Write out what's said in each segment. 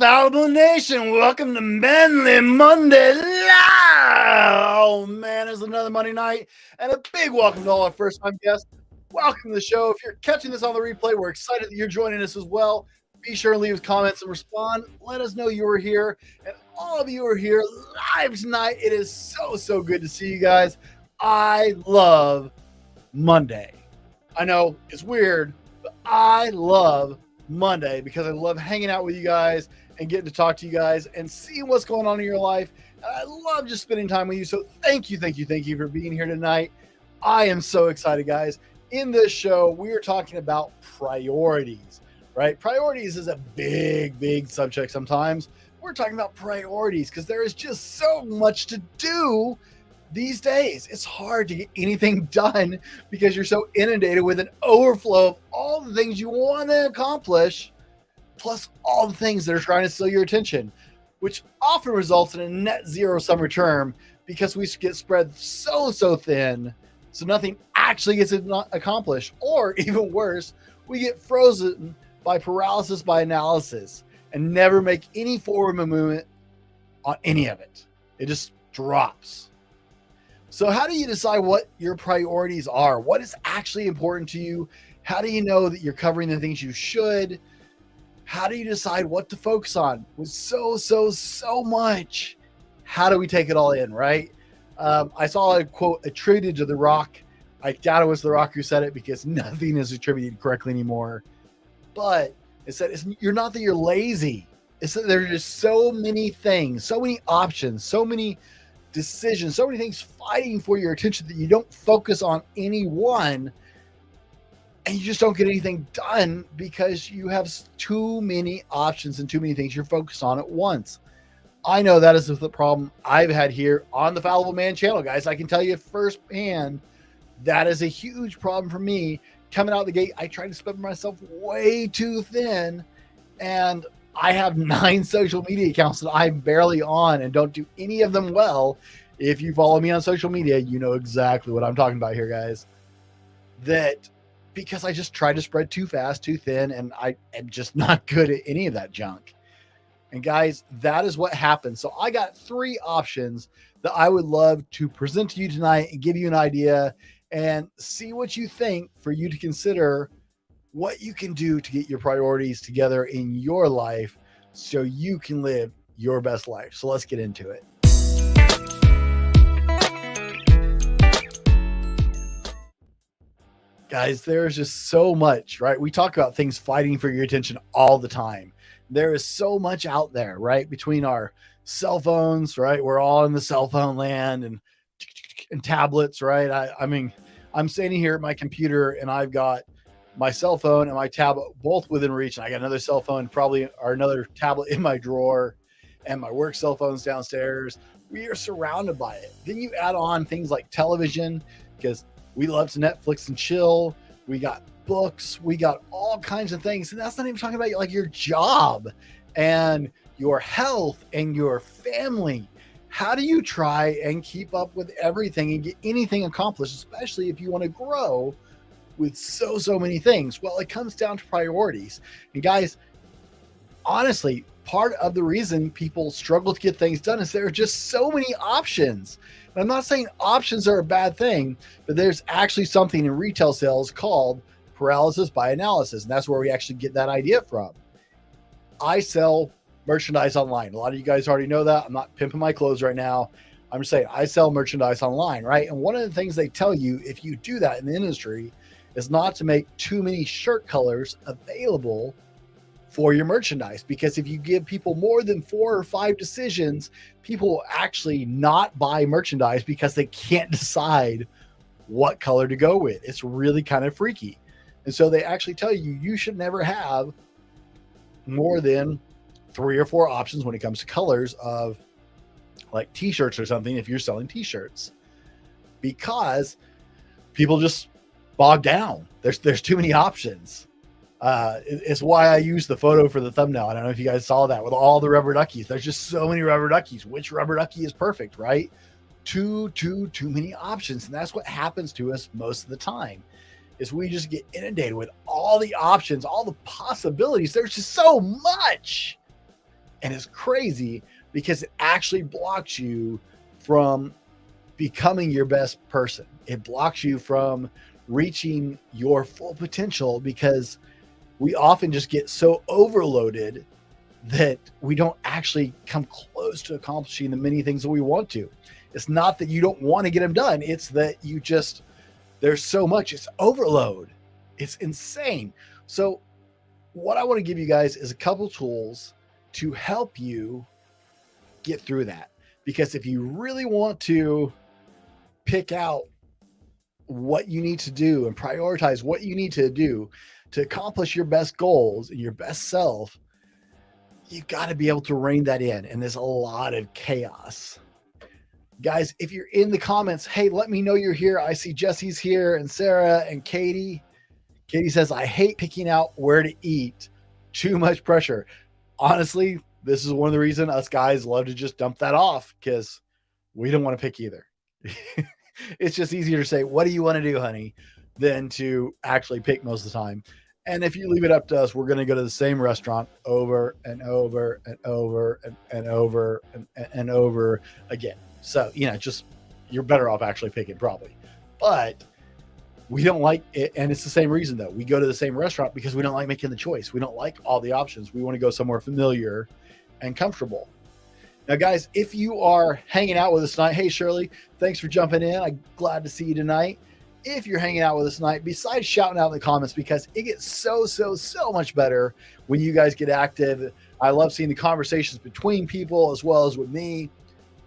Fallible Nation, welcome to Manly Monday Live. Oh man, it's another Monday night, and a big welcome to all our first-time guests. Welcome to the show. If you're catching this on the replay, we're excited that you're joining us as well. Be sure to leave comments and respond. Let us know you were here, and all of you are here live tonight. It is so good to see you guys. I love Monday. I know it's weird, but I love Monday because I love hanging out with you guys and getting to talk to you guys and seeing what's going on in your life. I love just spending time with you. So thank you for being here tonight. I am so excited, guys. In this show, we are talking about priorities, right? Priorities is a big subject sometimes. We're talking about priorities because there is just so much to do these days. It's hard to get anything done because you're so inundated with an overflow of all the things you want to accomplish, plus all the things that are trying to steal your attention, which often results in a net zero sum return because we get spread so thin, so nothing actually gets accomplished. Or even worse, we get frozen by paralysis by analysis and never make any forward movement on any of it. It just drops. So how do you decide what your priorities are? What is actually important to you? How do you know that you're covering the things you should? How do you decide what to focus on? With so much, how do we take it all in, right? I saw a quote attributed to The Rock. I doubt it was The Rock who said it because nothing is attributed correctly anymore. But it said, you're not that you're lazy. It's that there are just so many things, so many options, so many decisions, so many things fighting for your attention that you don't focus on any one, and you just don't get anything done because you have too many options and too many things you're focused on at once. I know that is the problem I've had here on the Fallible Man channel, guys. I can tell you firsthand that is a huge problem for me. Coming out the gate, I try to spread myself way too thin, and I have 9 social media accounts that I'm barely on and don't do any of them well. If you follow me on social media, you know exactly what I'm talking about here, guys. That because I just try to spread too fast, too thin, and I am just not good at any of that junk. And guys, that is what happens. So I got 3 options that I would love to present to you tonight and give you an idea and see what you think for you to consider what you can do to get your priorities together in your life so you can live your best life. So let's get into it. Guys, there's just so much, right? We talk about things fighting for your attention all the time. There is so much out there, right? Between our cell phones, right? We're all in the cell phone land and tablets, right? I mean, I'm standing here at my computer and I've got my cell phone and my tablet both within reach. And I got another cell phone, probably, or another tablet in my drawer, and my work cell phone's downstairs. We are surrounded by it. Then you add on things like television, because we love to Netflix and chill. We got books. We got all kinds of things. And that's not even talking about like your job and your health and your family. How do you try and keep up with everything and get anything accomplished, especially if you want to grow with so many things? Well, it comes down to priorities. And guys, honestly, part of the reason people struggle to get things done is there are just so many options. And I'm not saying options are a bad thing, but there's actually something in retail sales called paralysis by analysis. And that's where we actually get that idea from. I sell merchandise online. A lot of you guys already know that. I'm not pimping my clothes right now. I'm just saying I sell merchandise online, right? And one of the things they tell you if you do that in the industry is not to make too many shirt colors available for your merchandise, because if you give people more than 4 or 5 decisions, people will actually not buy merchandise because they can't decide what color to go with. It's really kind of freaky. And so they actually tell you, you should never have more than 3 or 4 options when it comes to colors of like t-shirts or something, if you're selling t-shirts, because people just bog down. There's too many options. It's why I use the photo for the thumbnail. I don't know if you guys saw that with all the rubber duckies. There's just so many rubber duckies. Which rubber ducky is perfect, right? Too many options. And that's what happens to us most of the time, is we just get inundated with all the options, all the possibilities. There's just so much. And it's crazy because it actually blocks you from becoming your best person. It blocks you from reaching your full potential because we often just get so overloaded that we don't actually come close to accomplishing the many things that we want to. It's not that you don't want to get them done. It's that you just, there's so much, it's overload. It's insane. So what I want to give you guys is a couple tools to help you get through that. Because if you really want to pick out what you need to do and prioritize what you need to do to accomplish your best goals and your best self, you've got to be able to rein that in. And there's a lot of chaos. Guys, if you're in the comments, hey, let me know you're here. I see Jesse's here and Sarah and Katie. Katie says, I hate picking out where to eat. Too much pressure. Honestly, this is one of the reasons us guys love to just dump that off because we don't want to pick either. It's just easier to say, what do you want to do, honey, than to actually pick most of the time. And if you leave it up to us, we're going to go to the same restaurant over and over and over and over and over again. So, just you're better off actually picking probably. But we don't like it. And it's the same reason, though. We go to the same restaurant because we don't like making the choice. We don't like all the options. We want to go somewhere familiar and comfortable. Now, guys, if you are hanging out with us tonight, hey, Shirley, thanks for jumping in. I'm glad to see you tonight. If you're hanging out with us tonight, besides shouting out in the comments, because it gets so much better when you guys get active. I love seeing the conversations between people as well as with me.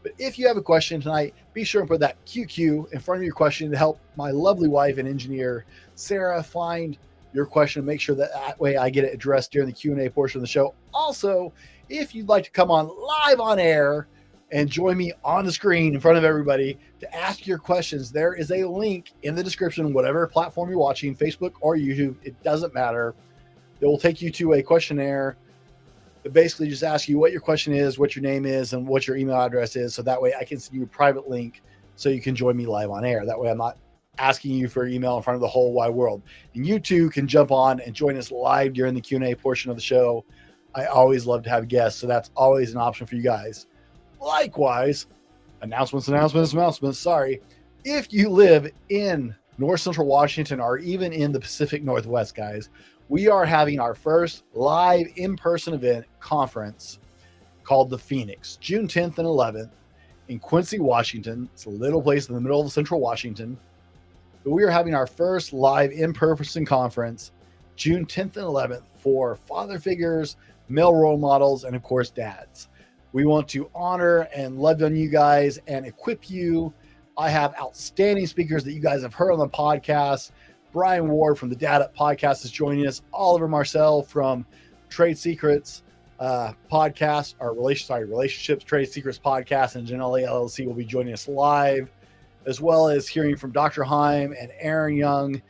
But if you have a question tonight, be sure and put that QQ in front of your question to help my lovely wife and engineer, Sarah, find your question and make sure that way I get it addressed during the Q&A portion of the show. Also, if you'd like to come on live on air and join me on the screen in front of everybody to ask your questions, there is a link in the description, whatever platform you're watching, Facebook or YouTube, it doesn't matter. It will take you to a questionnaire that basically just asks you what your question is, what your name is, and what your email address is. So that way I can send you a private link so you can join me live on air. That way I'm not asking you for email in front of the whole wide world. And you too can jump on and join us live during the Q&A portion of the show. I always love to have guests, so that's always an option for you guys. Likewise, announcements. Sorry. If you live in North Central Washington or even in the Pacific Northwest, guys, we are having our first live in-person event conference called The Phoenix, June 10th and 11th in Quincy, Washington. It's a little place in the middle of Central Washington. But we are having our first live in-person conference June 10th and 11th for father figures, male role models, and of course, dads. We want to honor and love on you guys and equip you. I have outstanding speakers that you guys have heard on the podcast. Brian Ward from the Dad Up podcast is joining us. Oliver Marcel from Trade Secrets podcast, or Relationships, Trade Secrets podcast, and Janelle LLC will be joining us live, as well as hearing from Dr. Heim and Aaron Young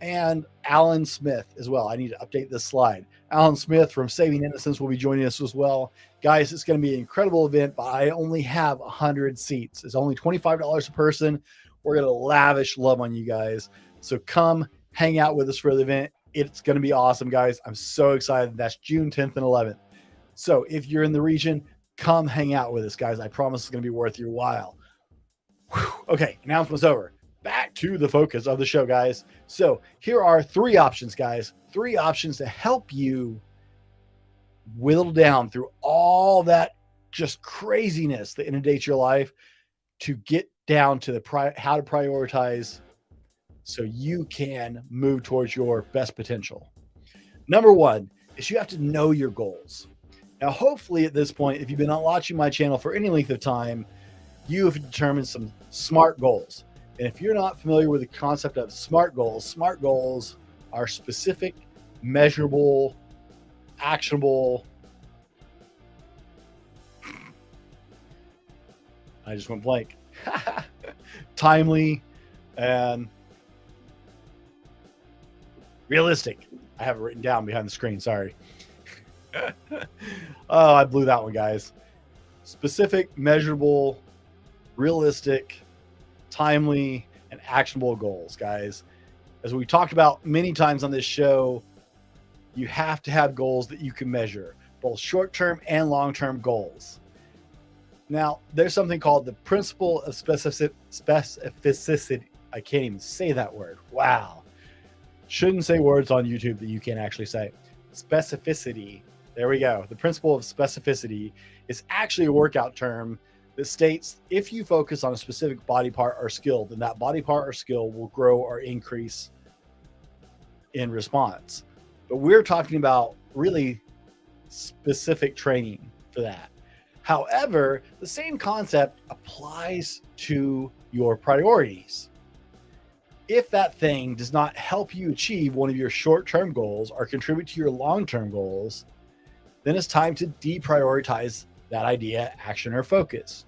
and Alan Smith as well. I need to update this slide. Alan Smith from Saving Innocence will be joining us as well. Guys, it's going to be an incredible event, but I only have 100 seats. It's only $25 a person. We're going to lavish love on you guys. So come hang out with us for the event. It's going to be awesome, guys. I'm so excited. That's June 10th and 11th. So if you're in the region, come hang out with us, guys. I promise it's going to be worth your while. Whew. Okay, announcement's over. Back to the focus of the show, guys. So here are three options, guys. Three options to help you whittle down through all that just craziness that inundates your life to get down to the how to prioritize so you can move towards your best potential. Number one is you have to know your goals. Now, hopefully at this point, if you've been watching my channel for any length of time, you have determined some SMART goals. And if you're not familiar with the concept of SMART goals are specific, measurable, actionable. I just went blank. Timely and realistic. I have it written down behind the screen. Sorry. Oh, I blew that one, guys. Specific, measurable, realistic, timely, and actionable goals, guys. As we talked about many times on this show, you have to have goals that you can measure. both short-term and long-term goals. Now, there's something called the principle of specificity. I can't even say that word. Wow. Shouldn't say words on YouTube that you can't actually say. Specificity. There we go. The principle of specificity is actually a workout term that states if you focus on a specific body part or skill, then that body part or skill will grow or increase in response. But we're talking about really specific training for that. However, the same concept applies to your priorities. If that thing does not help you achieve one of your short-term goals or contribute to your long-term goals, then it's time to deprioritize that idea, action, or focus.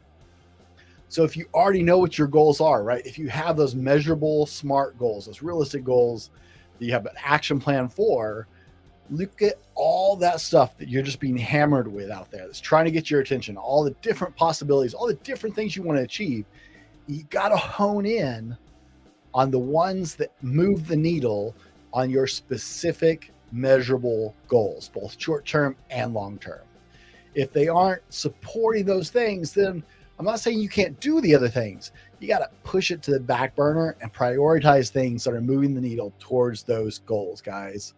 So if you already know what your goals are, right? If you have those measurable, smart goals, those realistic goals that you have an action plan for, look at all that stuff that you're just being hammered with out there that's trying to get your attention, all the different possibilities, all the different things you want to achieve. You got to hone in on the ones that move the needle on your specific measurable goals, both short-term and long-term. If they aren't supporting those things, then I'm not saying you can't do the other things. You got to push it to the back burner and prioritize things that are moving the needle towards those goals, guys.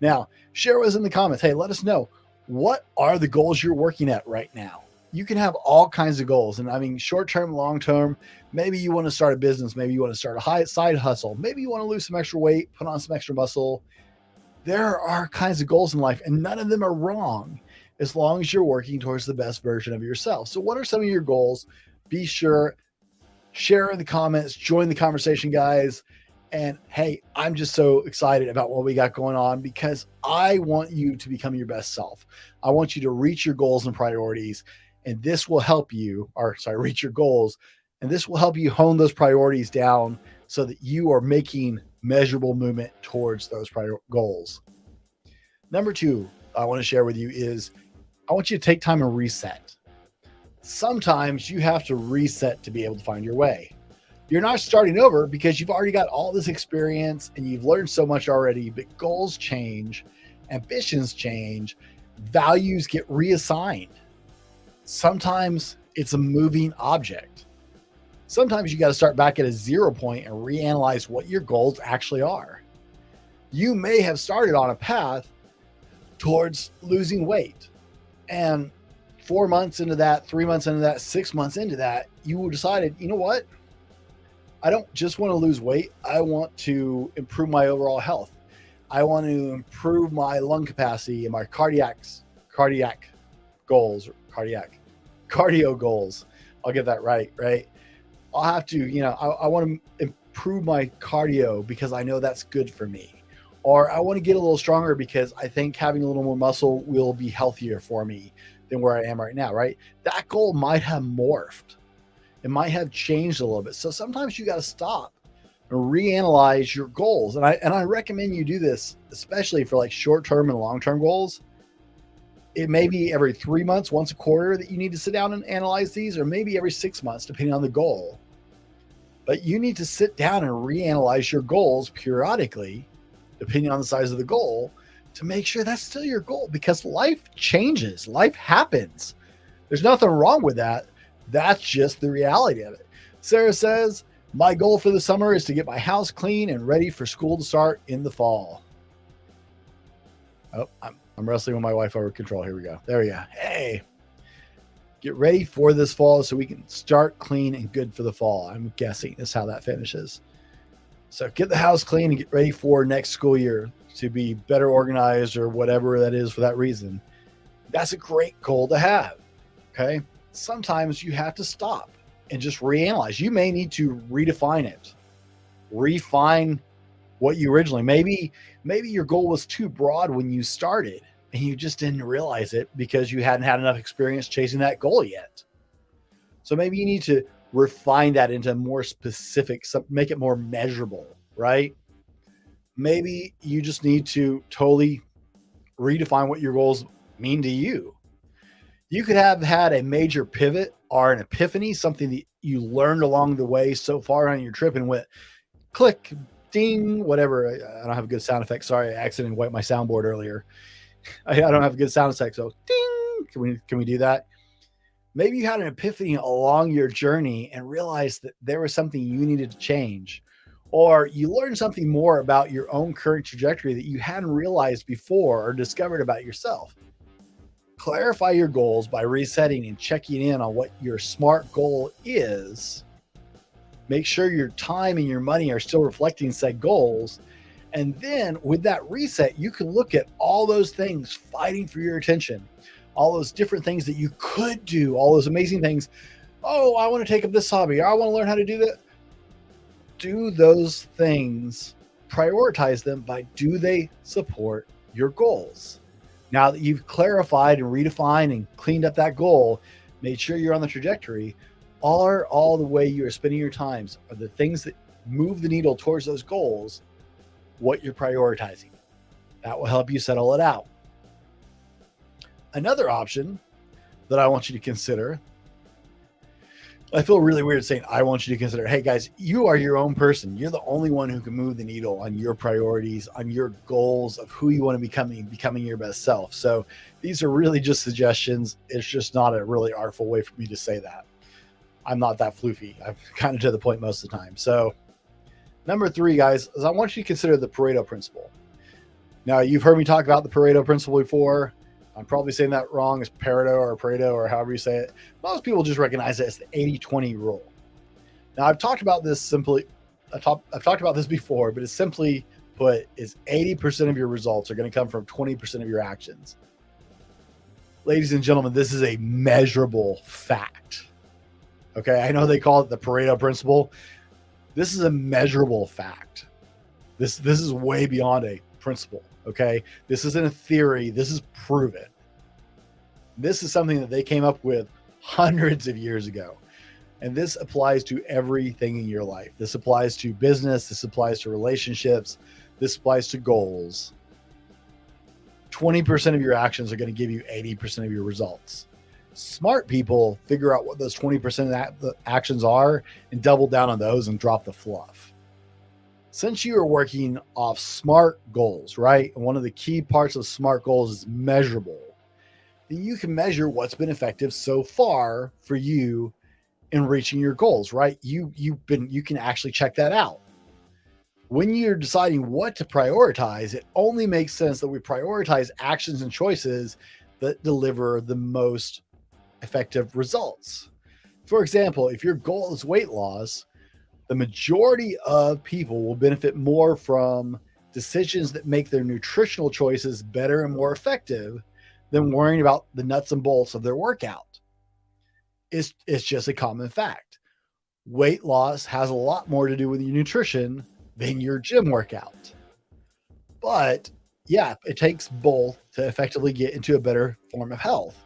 Now, share with us in the comments. Hey, let us know, what are the goals you're working at right now? You can have all kinds of goals. And I mean, short-term, long-term, maybe you want to start a business. Maybe you want to start a side hustle. Maybe you want to lose some extra weight, put on some extra muscle. There are kinds of goals in life, and none of them are wrong as long as you're working towards the best version of yourself. So what are some of your goals? Be sure, share in the comments, join the conversation, guys. And hey, I'm just so excited about what we got going on because I want you to become your best self. I want you to reach your goals and priorities, and this will help you, reach your goals. And this will help you hone those priorities down so that you are making measurable movement towards those goals. Number 2, I want to share with you is I want you to take time and reset. Sometimes you have to reset to be able to find your way. You're not starting over because you've already got all this experience and you've learned so much already, but goals change, ambitions change, values get reassigned. Sometimes it's a moving object. Sometimes you got to start back at a 0 point and reanalyze what your goals actually are. You may have started on a path towards losing weight, and 4 months into that, 3 months into that, 6 months into that, you decided, you know what? I don't just want to lose weight. I want to improve my overall health. I want to improve my lung capacity and my cardio goals. I'll get that right? I'll have to, I want to improve my cardio because I know that's good for me. Or I want to get a little stronger because I think having a little more muscle will be healthier for me than where I am right now, right? That goal might have morphed. It might have changed a little bit. So sometimes you got to stop and reanalyze your goals. And I recommend you do this, especially for like short-term and long-term goals. It may be every 3 months, once a quarter that you need to sit down and analyze these, or maybe every 6 months, depending on the goal. But you need to sit down and reanalyze your goals periodically, depending on the size of the goal, to make sure that's still your goal, because life changes, life happens. There's nothing wrong with that. That's just the reality of it. Sarah says, my goal for the summer is to get my house clean and ready for school to start in the fall. Oh, I'm wrestling with my wife over control. Here we go. There we go. Hey, get ready for this fall so we can start clean and good for the fall. I'm guessing that's how that finishes. So get the house clean and get ready for next school year to be better organized or whatever that is for that reason. That's a great goal to have. Okay. Sometimes you have to stop and just reanalyze. You may need to redefine it, refine what you originally, maybe your goal was too broad when you started and you just didn't realize it because you hadn't had enough experience chasing that goal yet. So maybe you need to refine that into more specific, make it more measurable, right? Maybe you just need to totally redefine what your goals mean to you. You could have had a major pivot or an epiphany, something that you learned along the way so far on your trip and went click, ding, whatever. I don't have a good sound effect. Sorry, I accidentally wiped my soundboard earlier. I don't have a good sound effect, so ding. Can we do that? Maybe you had an epiphany along your journey and realized that there was something you needed to change, or you learned something more about your own current trajectory that you hadn't realized before or discovered about yourself. Clarify your goals by resetting and checking in on what your SMART goal is. Make sure your time and your money are still reflecting said goals. And then with that reset, you can look at all those things fighting for your attention, all those different things that you could do, all those amazing things. Oh, I want to take up this hobby. I want to learn how to do that. Do those things, prioritize them by do they support your goals? Now that you've clarified and redefined and cleaned up that goal, made sure you're on the trajectory, are all the way you are spending your times, are the things that move the needle towards those goals, what you're prioritizing. That will help you settle it out. Another option that I want you to consider, I feel really weird saying I want you to consider, hey guys, you are your own person. You're the only one who can move the needle on your priorities, on your goals of who you want to becoming your best self. So these are really just suggestions. It's just not a really artful way for me to say that. I'm not that floofy. I'm kind of to the point most of the time. So number 3, guys, is I want you to consider the Pareto Principle. Now, you've heard me talk about the Pareto Principle before. I'm probably saying that wrong. It's Pareto or Pareto or however you say it. Most people just recognize it as the 80-20 rule. Now, I've talked about this I've talked about this before, but it's simply put is 80% of your results are going to come from 20% of your actions. Ladies and gentlemen, this is a measurable fact. Okay, I know they call it the Pareto Principle. This is a measurable fact. This is way beyond a principle. Okay, this isn't a theory. This is proven. This is something that they came up with hundreds of years ago. And this applies to everything in your life. This applies to business. This applies to relationships. This applies to goals. 20% of your actions are going to give you 80% of your results. Smart people figure out what those 20% of the actions are and double down on those and drop the fluff. Since you are working off SMART goals, right? And one of the key parts of SMART goals is measurable. Then you can measure what's been effective so far for you in reaching your goals, right? You can actually check that out. When you're deciding what to prioritize, it only makes sense that we prioritize actions and choices that deliver the most effective results. For example, if your goal is weight loss, the majority of people will benefit more from decisions that make their nutritional choices better and more effective than worrying about the nuts and bolts of their workout. It's just a common fact. Weight loss has a lot more to do with your nutrition than your gym workout. But yeah, it takes both to effectively get into a better form of health.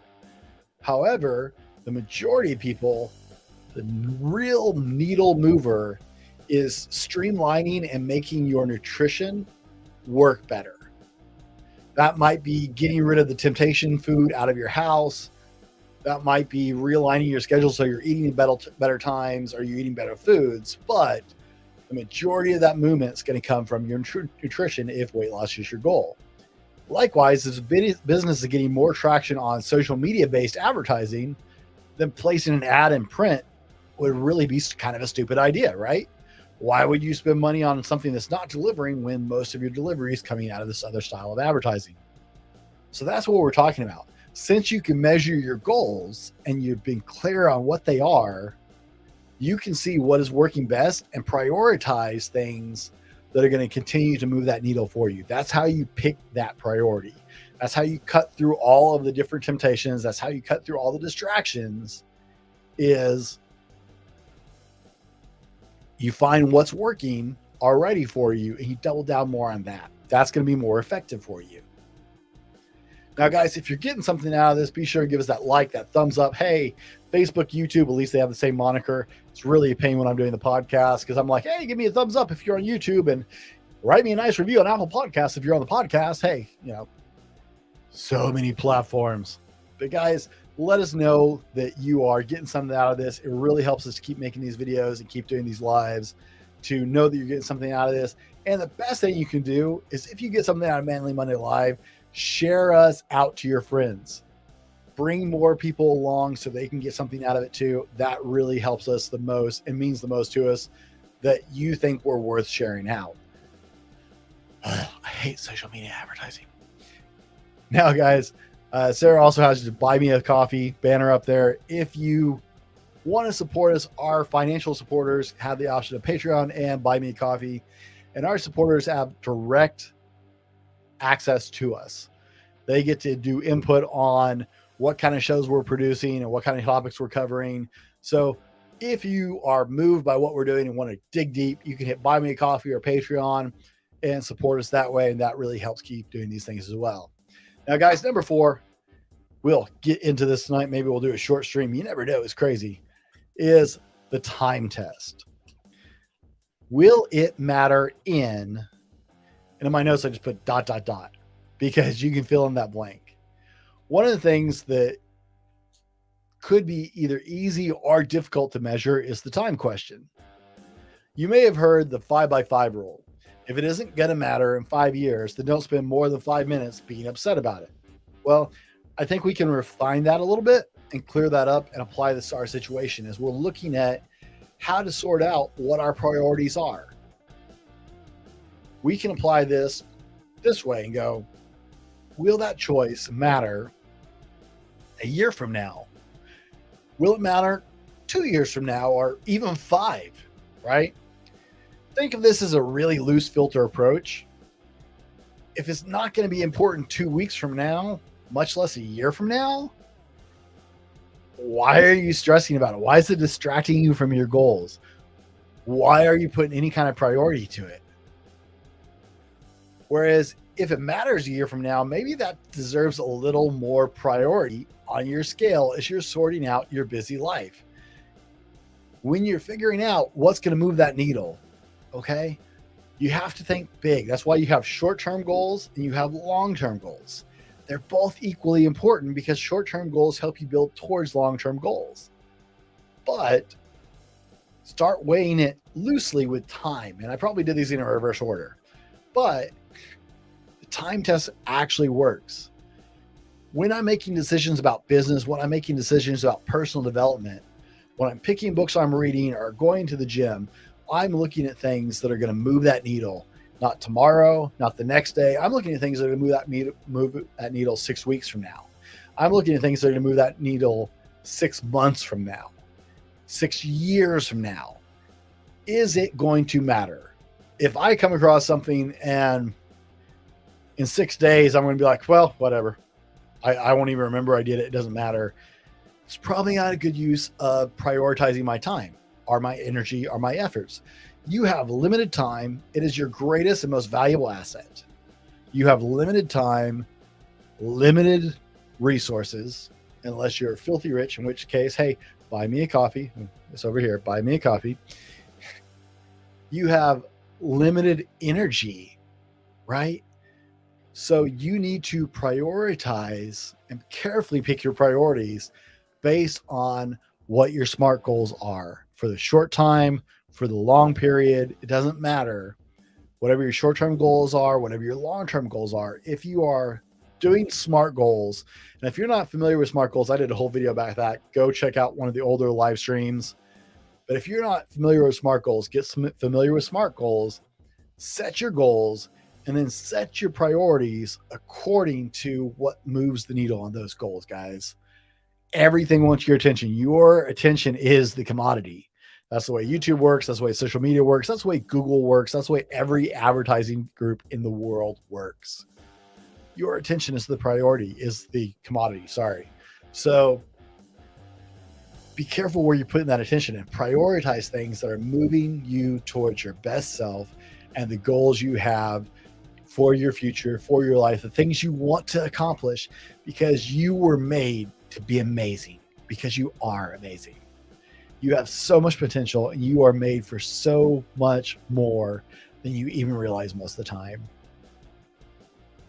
However, the majority of people, the real needle mover is streamlining and making your nutrition work better. That might be getting rid of the temptation food out of your house. That might be realigning your schedule so you're eating better times or you're eating better foods. But the majority of that movement is going to come from your nutrition if weight loss is your goal. Likewise, if business is getting more traction on social media-based advertising, then placing an ad in print would really be kind of a stupid idea, right? Why would you spend money on something that's not delivering when most of your delivery is coming out of this other style of advertising? So that's what we're talking about. Since you can measure your goals and you've been clear on what they are, you can see what is working best and prioritize things that are going to continue to move that needle for you. That's how you pick that priority. That's how you cut through all of the different temptations. That's how you cut through all the distractions, is you find what's working already for you and you double down more on that. That's going to be more effective for you. Now, guys, if you're getting something out of this, be sure to give us that like, that thumbs up. Hey, Facebook, YouTube, at least they have the same moniker. It's really a pain when I'm doing the podcast because I'm like, hey, give me a thumbs up if you're on YouTube and write me a nice review on Apple Podcasts if you're on the podcast. Hey, so many platforms. But guys, let us know that you are getting something out of this. It really helps us to keep making these videos and keep doing these lives, to know that you're getting something out of this. And the best thing you can do is if you get something out of Manly Monday Live, Share us out to your friends. Bring more people along so they can get something out of it too. That really helps us the most and means the most to us, that you think we're worth sharing out. I hate social media advertising. Now, guys, Sarah also has to buy me a coffee banner up there. If you want to support us, our financial supporters have the option of Patreon and buy me a coffee, and our supporters have direct access to us. They get to do input on what kind of shows we're producing and what kind of topics we're covering. So if you are moved by what we're doing and want to dig deep, you can hit buy me a coffee or Patreon and support us that way. And that really helps keep doing these things as well. Now, guys, number 4, we'll get into this tonight. Maybe we'll do a short stream. You never know. It's crazy. Is the time test. Will it matter in, and in my notes, I just put ... because you can fill in that blank. One of the things that could be either easy or difficult to measure is the time question. You may have heard the 5x5 rule. If it isn't going to matter in 5 years, then don't spend more than 5 minutes being upset about it. Well, I think we can refine that a little bit and clear that up and apply this to our situation as we're looking at how to sort out what our priorities are. We can apply this way and go, will that choice matter a year from now? Will it matter 2 years from now, or even 5, right? Think of this as a really loose filter approach. If it's not going to be important 2 weeks from now, much less a year from now, why are you stressing about it? Why is it distracting you from your goals? Why are you putting any kind of priority to it? Whereas if it matters a year from now, maybe that deserves a little more priority on your scale as you're sorting out your busy life. When you're figuring out what's going to move that needle, okay, you have to think big. That's why you have short-term goals and you have long-term goals. They're both equally important because short-term goals help you build towards long-term goals. But start weighing it loosely with time. And I probably did these in a reverse order. But the time test actually works. When I'm making decisions about business, when I'm making decisions about personal development, when I'm picking books I'm reading or going to the gym, I'm looking at things that are going to move that needle. Not tomorrow, not the next day. I'm looking at things that are going to move that needle 6 weeks from now. I'm looking at things that are going to move that needle 6 months from now, 6 years from now. Is it going to matter? If I come across something and in 6 days, I'm going to be like, well, whatever. I won't even remember I did it. It doesn't matter. It's probably not a good use of prioritizing my time or my energy or my efforts. You have limited time. It is your greatest and most valuable asset. You have limited time, limited resources, unless you're filthy rich, in which case, hey, buy me a coffee. It's over here. Buy me a coffee. You have limited energy, right? So you need to prioritize and carefully pick your priorities based on what your SMART goals are for the short time, for the long period. It doesn't matter. Whatever your short-term goals are, whatever your long-term goals are, if you are doing SMART goals, and if you're not familiar with SMART goals, I did a whole video about that. Go check out one of the older live streams. But if you're not familiar with SMART goals, get familiar with SMART goals, set your goals, and then set your priorities according to what moves the needle on those goals, guys. Everything wants your attention. Your attention is the commodity. That's the way YouTube works. That's the way social media works. That's the way Google works. That's the way every advertising group in the world works. Your attention is the priority, is the commodity. Sorry. So be careful where you're putting that attention and prioritize things that are moving you towards your best self and the goals you have for your future, for your life, the things you want to accomplish, because you were made to be amazing, because you are amazing. You have so much potential and you are made for so much more than you even realize most of the time.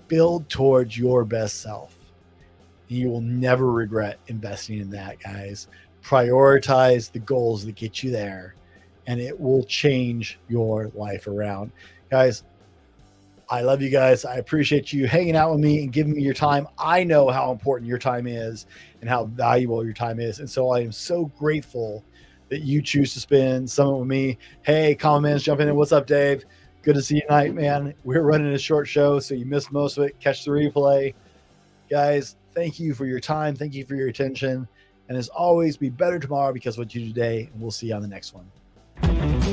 Build towards your best self. You will never regret investing in that, guys. Prioritize the goals that get you there, and it will change your life around. Guys, I love you guys. I appreciate you hanging out with me and giving me your time. I know how important your time is and how valuable your time is. And so I am so grateful that you choose to spend some with me. Hey, Common Man's jumping in. What's up, Dave? Good to see you tonight, man. We're running a short show, so you missed most of it. Catch the replay. Guys, thank you for your time. Thank you for your attention. And as always, be better tomorrow because of what you do today. And we'll see you on the next one.